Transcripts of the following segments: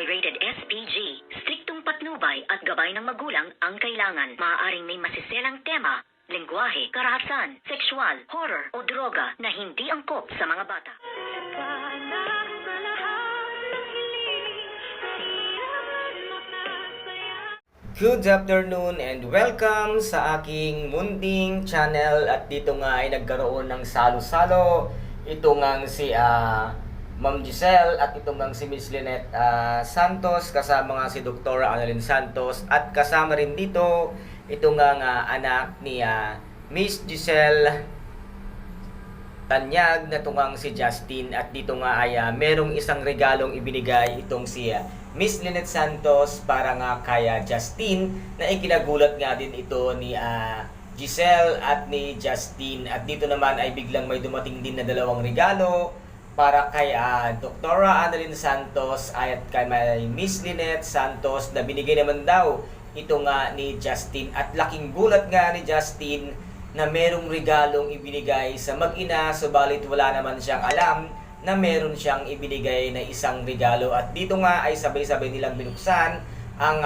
Rated SPG. Striktong patnubay at gabay ng magulang ang kailangan. Maaaring may masiselang tema, lengguwahe, karahasan, sexual, horror o droga na hindi angkop sa mga bata. Good afternoon and welcome sa aking munting channel. At dito nga ay nagkaroon ng salo-salo. Ito nga si Ma'am Giselle at ito nga si Miss Lynette Santos, kasama nga si Dr. Annalyn Santos, at kasama rin dito ito nga anak ni Miss Giselle Tanyag na tungang si Justin. At dito nga ay merong isang regalong ibinigay itong si Miss Lynette Santos para nga kaya Justin, na ikinagulat nga din ito ni Giselle at ni Justin. At dito naman ay biglang may dumating din na dalawang regalo para kay Dr. Annalyn Santos at kay Miss Lynette Santos, na binigay naman daw ito nga ni Justin. At laking gulat nga ni Justin na merong regalong ibinigay sa mag-ina, subalit wala naman siyang alam na meron siyang ibinigay na isang regalo. At dito nga ay sabay-sabay nilang binuksan ang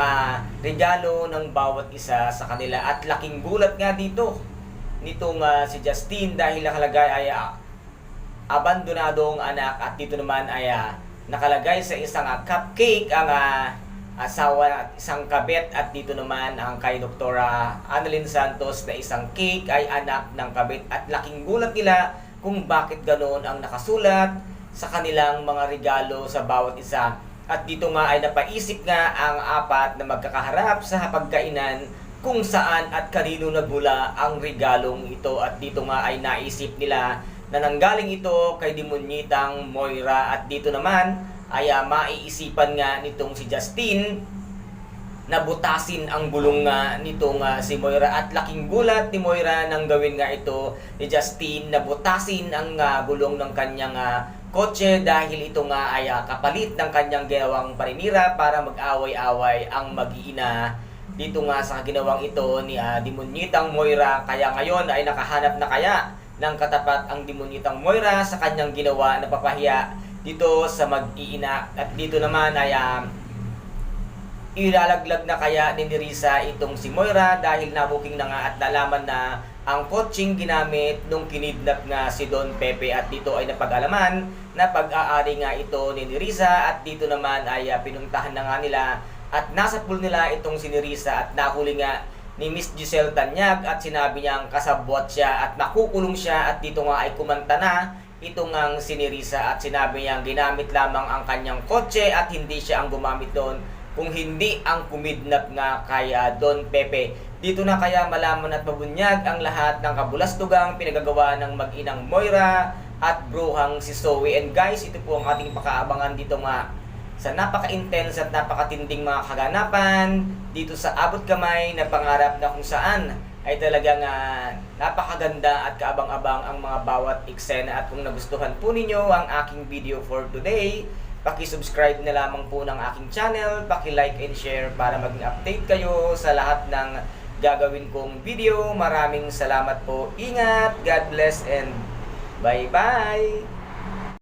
regalo ng bawat isa sa kanila. At laking gulat nga dito nitong si Justin, dahil nakalagay ay abandonadong anak. At dito naman ay nakalagay sa isang cupcake ang asawa at isang kabit. At dito naman ang kay Dr. Annalyn Santos na isang cake ay anak ng kabit. At laking gulat nila kung bakit ganoon ang nakasulat sa kanilang mga regalo sa bawat isa. At dito nga ay napaisip nga ang apat na magkakaharap sa hapagkainan kung saan at kanino nagmula ang regalong ito. At dito nga ay naisip nila na nanggaling ito kay Demonyitang Moira. At dito naman ay maiisipan nga nitong si Justin na butasin ang bulong nga nitong si Moira. At laking gulat ni Moira nang gawin nga ito ni Justin, na butasin ang bulong ng kanyang kotse, dahil ito nga ay kapalit ng kanyang ginawang paninira para mag-away-away ang mag-iina dito nga sa ginawang ito ni Demonyitang Moira. Kaya ngayon ay nakahanap na kaya ng katapat ang Demonyitang Moira sa kanyang ginawa na papahiya dito sa mag-iina. At dito naman ay ilalaglag na kaya ni Nerissa itong si Moira, dahil nabuking na nga at nalaman na ang kotseng ginamit nung kinidnap nga si Don Pepe. At dito ay napag-alaman na pag-aari nga ito ni Nerissa. At dito naman ay pinuntahan na nga nila at nasa pool nila itong si Nerissa. At nahuli nga ni Miss Giselle Tanyag at sinabi niyang kasabwat siya at nakukulong siya. At dito nga ay kumanta na itong ang si Nerissa at sinabi niyang ginamit lamang ang kanyang kotse at hindi siya ang gumamit doon, kung hindi ang kumidnap nga kay Don Pepe. Dito na kaya malaman at mabunyag ang lahat ng kabulastugang pinagagawa ng mag-inang Moira at bruhang si Zoe. And guys, ito po ang ating pakaabangan dito nga sa napaka-intense at napakatinding mga kaganapan dito sa Abot Kamay na Pangarap, na kung saan ay talagang napakaganda at kaabang-abang ang mga bawat eksena. At kung nagustuhan po ninyo ang aking video for today, paki-subscribe na lamang po ng aking channel, paki-like and share para maging update kayo sa lahat ng gagawin kong video. Maraming salamat po. Ingat, God bless, and bye-bye!